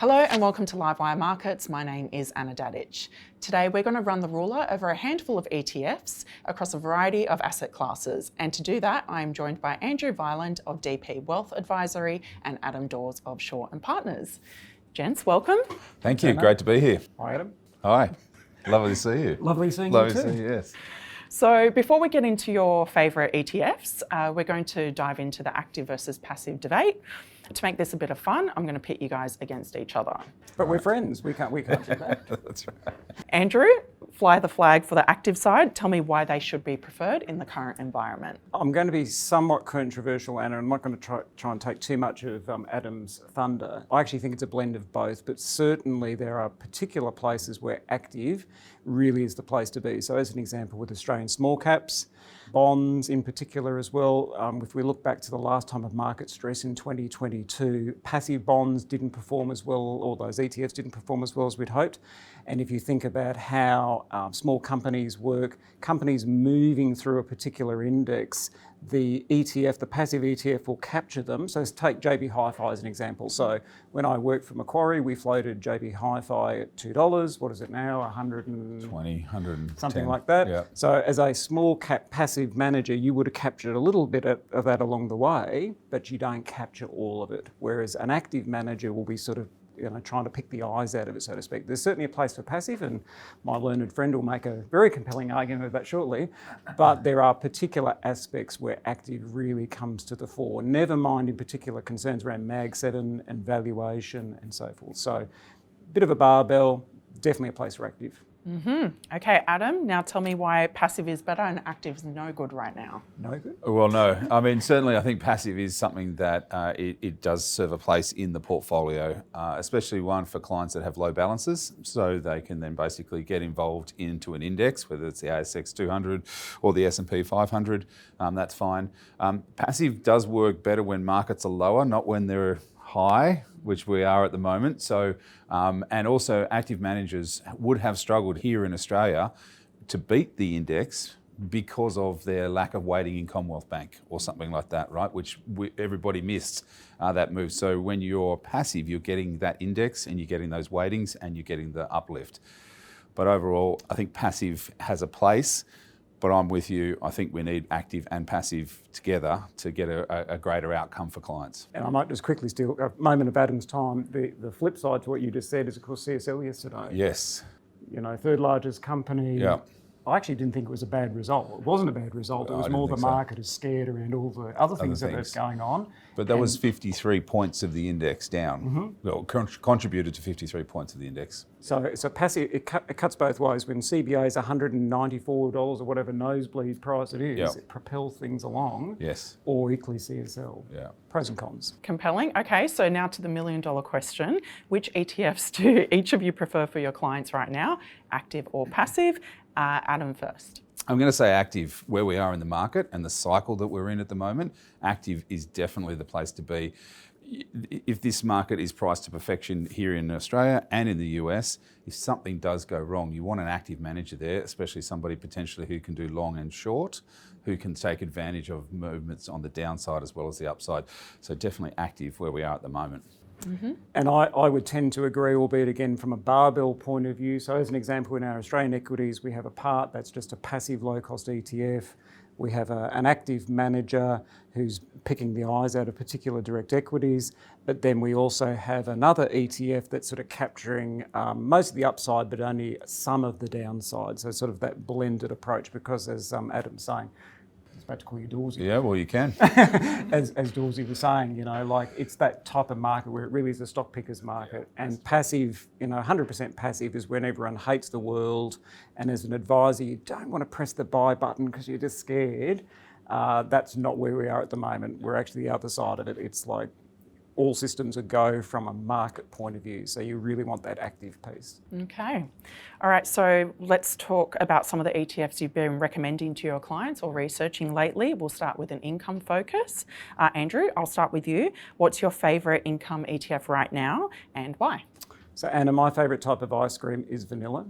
Hello and welcome to Livewire Markets. My name is Anna Dadich. Today we're going to run the ruler over a handful of ETFs across a variety of asset classes. And to do that, I'm joined by Andrew Wielandt of DP Wealth Advisory and Adam Dawes of Shaw and Partners. Gents, welcome. Thank you. Great to be here. Hi, Adam. Hi. Lovely to see you. Lovely seeing you too. Lovely to see you, yes. So before we get into your favourite ETFs, we're going to dive into the active versus passive debate. To make this a bit of fun, I'm going to pit you guys against each other. But we're friends. We can't do that. That's right. Andrew, fly the flag for the active side. Tell me why they should be preferred in the current environment. I'm going to be somewhat controversial, Anna. I'm not going to try and take too much of Adam's thunder. I actually think it's a blend of both, but certainly there are particular places where active really is the place to be. So as an example, with Australian small caps, bonds in particular as well. If we look back to the last time of market stress in 2022, passive bonds didn't perform as well, or those ETFs didn't perform as well as we'd hoped. And if you think about how small companies work, companies moving through a particular index, the ETF, the passive ETF will capture them. So let's take JB Hi-Fi as an example. So when I worked for Macquarie, we floated JB Hi-Fi at $2. What is it now? 120, 110. Something like that. Yeah. So as a small cap passive manager, you would have captured a little bit of that along the way, but you don't capture all of it. Whereas an active manager will be sort of trying to pick the eyes out of it, so to speak. There's certainly a place for passive, and my learned friend will make a very compelling argument of that shortly, but there are particular aspects where active really comes to the fore, never mind in particular concerns around Mag 7 and valuation and so forth. So a bit of a barbell, definitely a place for active. Okay, Adam, now tell me why passive is better and active is no good right now. No good? Well, no. I mean, certainly I think passive is something that it does serve a place in the portfolio, especially one for clients that have low balances. So they can then basically get involved into an index, whether it's the ASX 200 or the S&P 500, that's fine. Passive does work better when markets are lower, not when they're high, which we are at the moment. So, and also active managers would have struggled here in Australia to beat the index because of their lack of weighting in Commonwealth Bank or something like that, right? Which everybody missed that move. So when you're passive, you're getting that index and you're getting those weightings and you're getting the uplift. But overall, I think passive has a place. But I'm with you. I think we need active and passive together to get a greater outcome for clients. And I might just quickly steal a moment of Adam's time. The flip side to what you just said is, of course, CSL yesterday. Yes. Third largest company. Yeah. I actually didn't think it was a bad result. It wasn't a bad result. It was more the market is scared around all the other things that's going on. But that was 53 points of the index down. Well, contributed to 53 points of the index. So passive, it cuts both ways. When CBA is $194 or whatever nosebleed price it is, it propels things along. Yes. Or equally CSL. Yeah. Pros and cons. Compelling. Okay, so now to the million-dollar question. Which ETFs do each of you prefer for your clients right now, active or passive? Adam first. I'm going to say active, where we are in the market and the cycle that we're in at the moment. Active is definitely the place to be. If this market is priced to perfection here in Australia and in the US, if something does go wrong, you want an active manager there, especially somebody potentially who can do long and short, who can take advantage of movements on the downside as well as the upside. So definitely active where we are at the moment. And I would tend to agree, albeit again from a barbell point of view. So as an example, in our Australian equities, we have a part that's just a passive low-cost ETF. We have an active manager who's picking the eyes out of particular direct equities. But then we also have another ETF that's sort of capturing most of the upside, but only some of the downside. So sort of that blended approach, because as Adam's saying, about to call you Dawes. Yeah, well, you can. as Dawes was saying, it's that type of market where it really is a stock pickers market. And passive, 100% passive is when everyone hates the world. And as an advisor, you don't want to press the buy button because you're just scared. That's not where we are at the moment. We're actually the other side of it. It's like all systems are go from a market point of view. So you really want that active piece. Okay. All right, so let's talk about some of the ETFs you've been recommending to your clients or researching lately. We'll start with an income focus. Andrew, I'll start with you. What's your favourite income ETF right now and why? So Anna, my favourite type of ice cream is vanilla.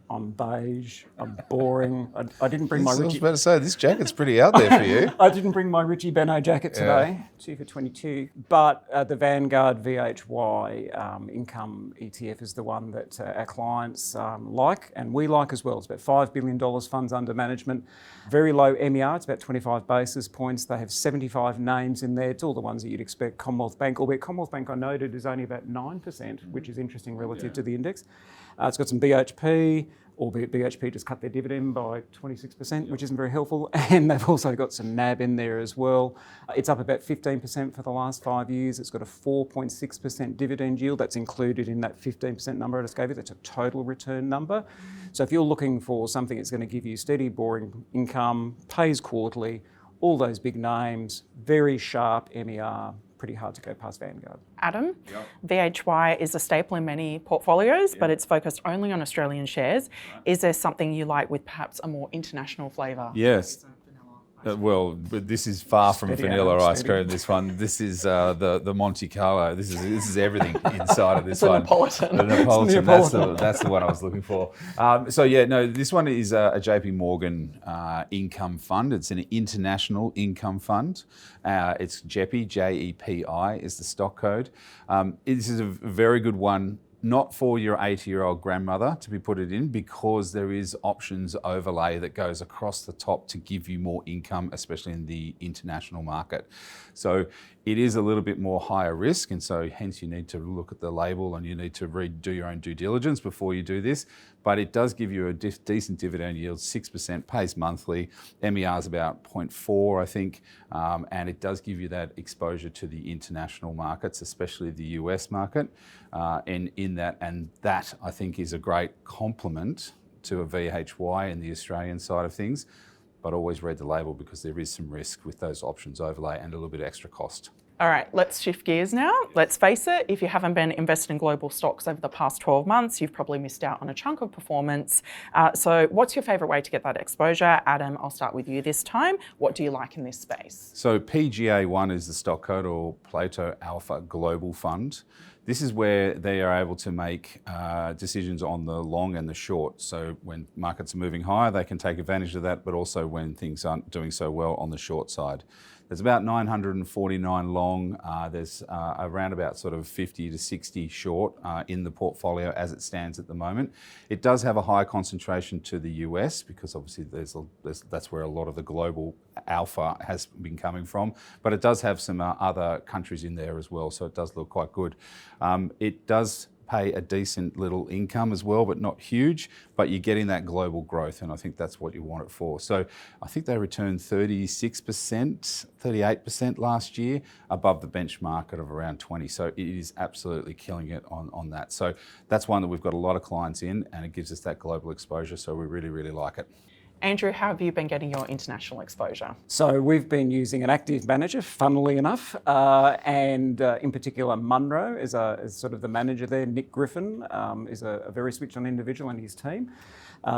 I'm beige. I'm boring. I didn't bring my I was Richie. about to say, this jacket's pretty out there for you. I didn't bring my Richie Benno jacket today, 2 for 22. But the Vanguard VHY income ETF is the one that our clients like, and we like as well. It's about $5 billion funds under management. Very low MER, it's about 25 basis points. They have 75 names in there. It's all the ones that you'd expect. Commonwealth Bank, albeit Commonwealth Bank I noted is only about 9%, which is interesting relative to the index. It's got some BHP, albeit BHP just cut their dividend by 26%, which isn't very helpful. And they've also got some NAB in there as well. It's up about 15% for the last 5 years. It's got a 4.6% dividend yield. That's included in that 15% number I just gave you. That's a total return number. So if you're looking for something that's going to give you steady, boring income, pays quarterly, all those big names, very sharp MER, pretty hard to go past Vanguard. Adam, VHY is a staple in many portfolios, but it's focused only on Australian shares. Is there something you like with perhaps a more international flavour? Yes. Well, but this is far from vanilla ice cream. This one, this is the Monte Carlo. This is everything inside of this one. Neapolitan. The Neapolitan. That's the one I was looking for. This one is a JP Morgan income fund. It's an international income fund. It's JEPI, JEPI is the stock code. This is a very good one. Not for your 80-year-old grandmother to be put it in, because there is options overlay that goes across the top to give you more income, especially in the international market. So it is a little bit more higher risk, and so hence you need to look at the label and you need to do your own due diligence before you do this. But it does give you a decent dividend yield, 6%, pays monthly. MER is about 0.4, I think, and it does give you that exposure to the international markets, especially the US market. And that I think is a great complement to a VHY in the Australian side of things. But always read the label, because there is some risk with those options overlay and a little bit of extra cost. All right, let's shift gears now. Let's face it, if you haven't been invested in global stocks over the past 12 months, you've probably missed out on a chunk of performance. So what's your favourite way to get that exposure? Adam, I'll start with you this time. What do you like in this space? So PGA1 is the stock code, or Plato Alpha Global Fund. This is where they are able to make decisions on the long and the short. So when markets are moving higher, they can take advantage of that, but also when things aren't doing so well on the short side. There's about 949 long. There's around about sort of 50 to 60 short in the portfolio as it stands at the moment. It does have a high concentration to the US, because obviously that's where a lot of the global alpha has been coming from. But it does have some other countries in there as well, so it does look quite good. It does pay a decent little income as well, but not huge, but you're getting that global growth, and I think that's what you want it for. So I think they returned 36%, 38% last year, above the benchmark of around 20. So it is absolutely killing it on that. So that's one that we've got a lot of clients in, and it gives us that global exposure, so we really, really like it. Andrew, how have you been getting your international exposure? So we've been using an active manager, funnily enough, and in particular Munro is sort of the manager there. Nick Griffin is a very switched on individual, and his team.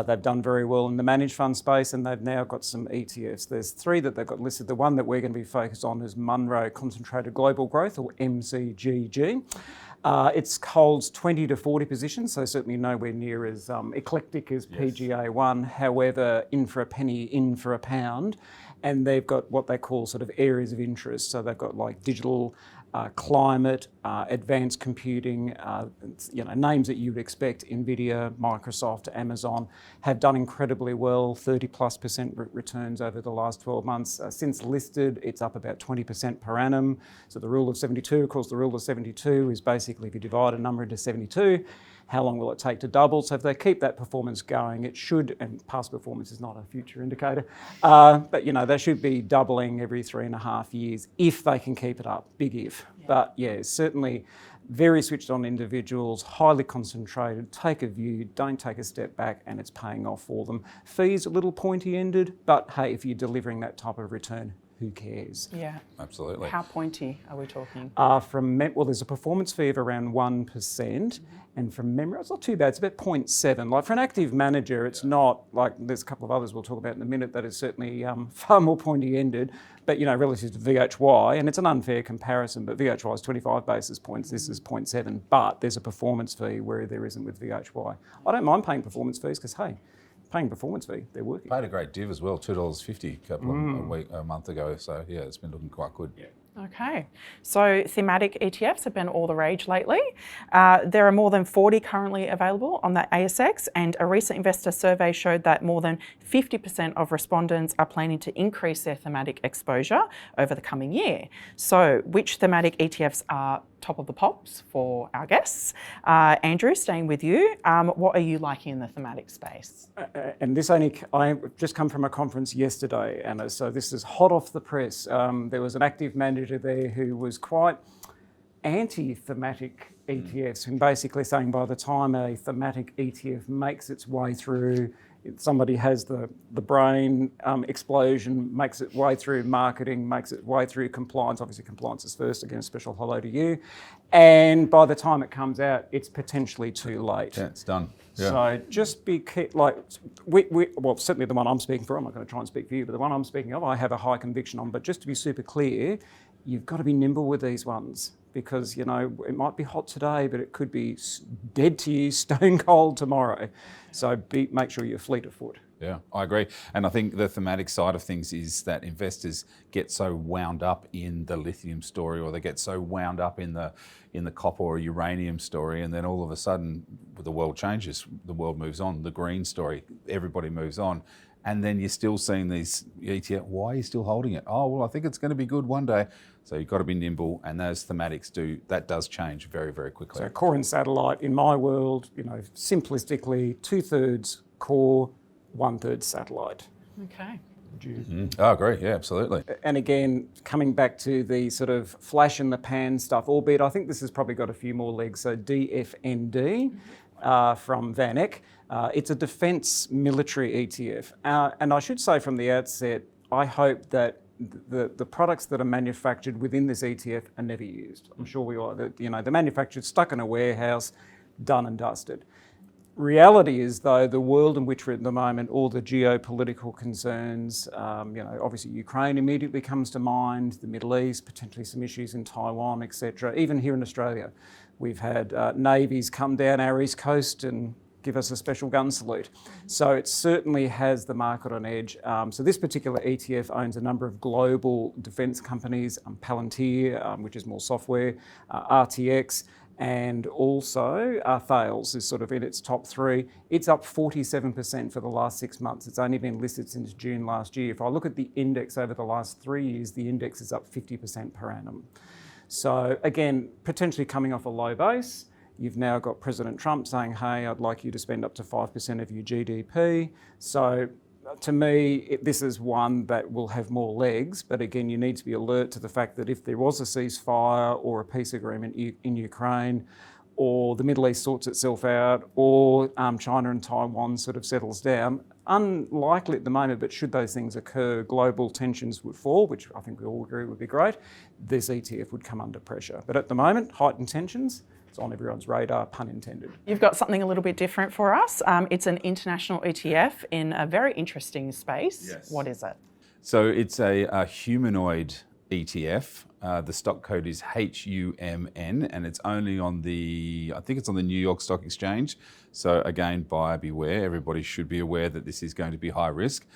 They've done very well in the managed fund space, and they've now got some ETFs. There's 3 that they've got listed. The one that we're going to be focused on is Munro Concentrated Global Growth, or MCGG. It holds 20 to 40 positions, so certainly nowhere near as eclectic as PGA1. However, in for a penny, in for a pound. And they've got what they call sort of areas of interest. So they've got like digital, climate, advanced computing, names that you would expect. NVIDIA, Microsoft, Amazon have done incredibly well, 30+% returns over the last 12 months. Since listed, it's up about 20% per annum. So the rule of 72, of course, the rule of 72 is basically if you divide a number into 72, how long will it take to double? So if they keep that performance going, it should, and past performance is not a future indicator, but they should be doubling every 3.5 years if they can keep it up. Big if. Yeah. But yeah, certainly very switched on individuals, highly concentrated, take a view, don't take a step back, and it's paying off for them. Fees a little pointy ended, but hey, if you're delivering that type of return, who cares? Yeah. Absolutely. How pointy are we talking? Well, there's a performance fee of around 1%, and from memory, it's not too bad. It's about 0.7. Like for an active manager, it's not like there's a couple of others we'll talk about in a minute that is certainly far more pointy-ended. But relative to VHY, and it's an unfair comparison, but VHY is 25 basis points. This is 0.7, but there's a performance fee where there isn't with VHY. I don't mind paying performance fees because hey, paying performance fee, they're working. Paid a great div as well, $2.50 a month ago. So yeah, it's been looking quite good. Yeah. Okay, so thematic ETFs have been all the rage lately. There are more than 40 currently available on the ASX, and a recent investor survey showed that more than 50% of respondents are planning to increase their thematic exposure over the coming year. So which thematic ETFs are top of the pops for our guests? Andrew, staying with you, what are you liking in the thematic space? And I just come from a conference yesterday, Anna, so this is hot off the press. There was an active manager there who was quite anti-thematic ETFs, and basically saying by the time a thematic ETF makes its way through, somebody has the brain explosion, makes its way through marketing, makes its way through compliance. Obviously, compliance is first. Again, a special hello to you. And by the time it comes out, it's potentially too late. Yeah, it's done. Yeah. So just be well, certainly the one I'm speaking for. I'm not going to try and speak for you, but the one I'm speaking of, I have a high conviction on. But just to be super clear, you've got to be nimble with these ones, because it might be hot today, but it could be dead to you, stone cold tomorrow. So make sure you're fleet of foot. Yeah, I agree. And I think the thematic side of things is that investors get so wound up in the lithium story, or they get so wound up in the copper or uranium story, and then all of a sudden the world changes, the world moves on, the green story, everybody moves on. And then you're still seeing these ETF, why are you still holding it? Oh, well, I think it's going to be good one day. So you've got to be nimble, and those thematics does change very, very quickly. So core and satellite, in my world, simplistically, 2/3 core, 1/3 satellite. Okay. I agree, yeah, absolutely. And again, coming back to the sort of flash in the pan stuff, albeit I think this has probably got a few more legs. So DFND from Van Eck. It's a defence military ETF. And I should say from the outset, I hope that the products that are manufactured within this ETF are never used. I'm sure we all, they're manufactured, stuck in a warehouse, done and dusted. Reality is, though, the world in which we're at the moment, all the geopolitical concerns, obviously Ukraine immediately comes to mind, the Middle East, potentially some issues in Taiwan, etc. Even here in Australia, we've had navies come down our east coast and give us a special gun salute. So it certainly has the market on edge. So this particular ETF owns a number of global defence companies, Palantir, which is more software, RTX, and also Thales is sort of in its top three. It's up 47% for the last 6 months. It's only been listed since June last year. If I look at the index over the last 3 years, the index is up 50% per annum. So again, potentially coming off a low base. You've now got President Trump saying, hey, I'd like you to spend up to 5% of your GDP. So to me, this is one that will have more legs, but again, you need to be alert to the fact that if there was a ceasefire or a peace agreement in Ukraine, or the Middle East sorts itself out, or China and Taiwan sort of settles down, unlikely at the moment, but should those things occur, global tensions would fall, which I think we all agree would be great. This ETF would come under pressure. But at the moment, heightened tensions, it's on everyone's radar, pun intended. You've got something a little bit different for us. It's an international ETF in a very interesting space. Yes. What is it? So it's a humanoid ETF. The stock code is HUMN, and it's only on I think it's on the New York Stock Exchange. So again, buyer beware. Everybody should be aware that this is going to be high risk.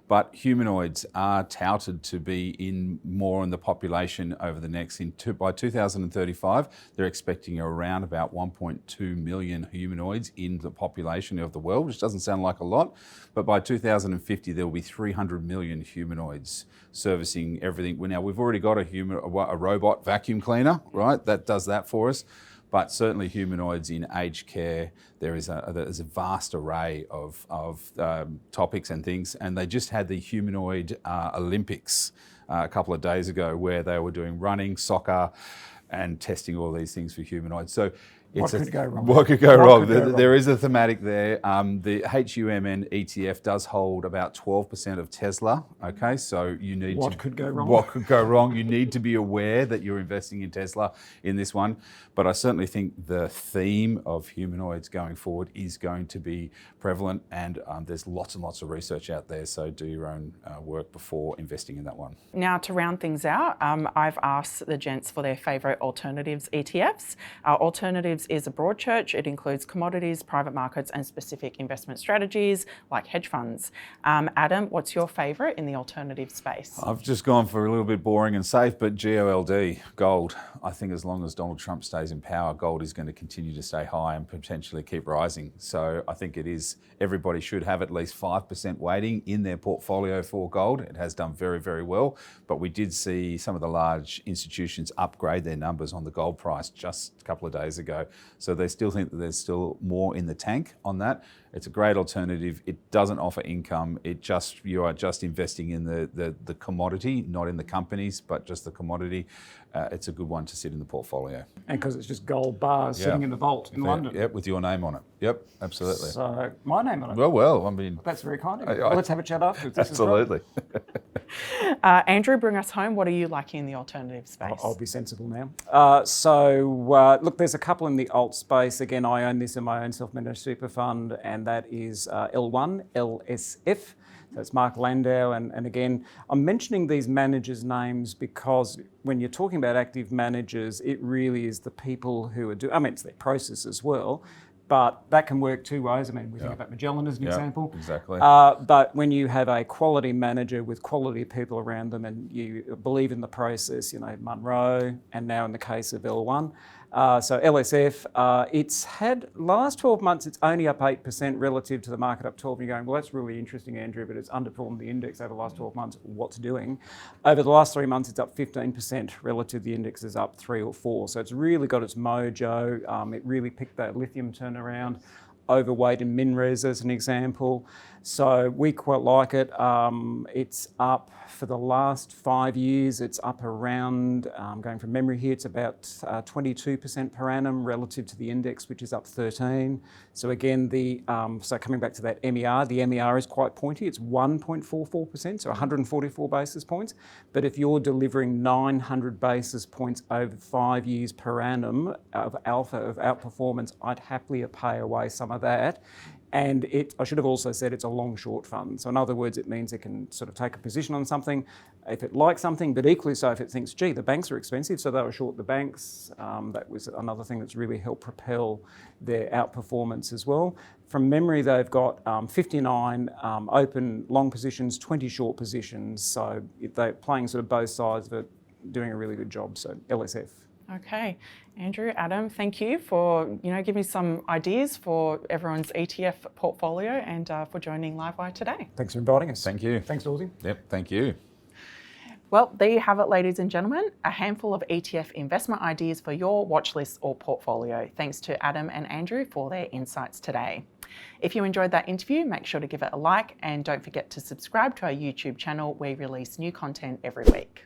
But humanoids are touted to be more in the population over the next, by 2035, they're expecting around about 1.2 million humanoids in the population of the world, which doesn't sound like a lot. But by 2050, there will be 300 million humanoids servicing everything. Now, we've already got a robot vacuum cleaner, right? That does that for us. But certainly humanoids in aged care, there's a vast array of topics and things. And they just had the humanoid Olympics a couple of days ago, where they were doing running, soccer, and testing all these things for humanoids. So What could go wrong? What could go wrong? Could go wrong? There is a thematic there. The HUMN ETF does hold about 12% of Tesla. Okay, so you need What could go wrong? What could go wrong? You need to be aware that you're investing in Tesla in this one. But I certainly think the theme of humanoids going forward is going to be prevalent, and there's lots and lots of research out there. So do your own work before investing in that one. Now, to round things out, I've asked the gents for their favourite alternatives ETFs. Alternatives is a broad church. It includes commodities, private markets, and specific investment strategies like hedge funds. Adam, what's your favourite in the alternative space? I've just gone for a little bit boring and safe, but GOLD, gold. I think as long as Donald Trump stays in power, gold is going to continue to stay high and potentially keep rising. So I think everybody should have at least 5% weighting in their portfolio for gold. It has done very, very well, but we did see some of the large institutions upgrade their numbers on the gold price just a couple of days ago. So they still think that there's still more in the tank on that. It's a great alternative. It doesn't offer income. You are just investing in the commodity, not in the companies, but just the commodity. It's a good one to sit in the portfolio. And because it's just gold bars sitting in the vault in London. Yep, with your name on it. Yep, absolutely. So my name on it. Well, I mean... That's very kind of you. Let's have a chat afterwards. Absolutely. Andrew, bring us home. What are you liking in the alternative space? I'll be sensible now. Look, there's a couple in the alt space. Again, I own this in my own self-managed super fund, and that is L1, LSF. That's Mark Landau. And again, I'm mentioning these managers' names because when you're talking about active managers, it really is the people who are doing, it's their process as well. But that can work two ways. We think about Magellan as an example. Exactly. But when you have a quality manager with quality people around them and you believe in the process, Munro, and now in the case of L1. So LSF, it's had last 12 months, it's only up 8% relative to the market up 12. And you're going, well, that's really interesting, Andrew, but it's underperformed the index over the last 12 months. What's doing? Over the last 3 months, it's up 15% relative. The index is up 3 or 4. So it's really got its mojo. It really picked that lithium turnaround. Overweight in MinRes as an example. So we quite like it. It's up for the last 5 years. It's up around, going from memory here, it's about 22% per annum relative to the index, which is up 13. So again, so coming back to that MER, the MER is quite pointy. It's 1.44%, so 144 basis points. But if you're delivering 900 basis points over 5 years per annum of alpha, of outperformance, I'd happily pay away some of that. And I should have also said it's a long short fund. So in other words, it means it can sort of take a position on something if it likes something, but equally so if it thinks, gee, the banks are expensive, so they were short the banks. That was another thing that's really helped propel their outperformance as well. From memory, they've got 59 open long positions, 20 short positions. So they're playing sort of both sides of it, doing a really good job. So LSF. Okay, Andrew, Adam, thank you for giving some ideas for everyone's ETF portfolio and for joining Livewire today. Thanks for inviting us. Thank you. Thanks, Dawes. Yep, thank you. Well, there you have it, ladies and gentlemen, a handful of ETF investment ideas for your watch list or portfolio. Thanks to Adam and Andrew for their insights today. If you enjoyed that interview, make sure to give it a like and don't forget to subscribe to our YouTube channel. We release new content every week.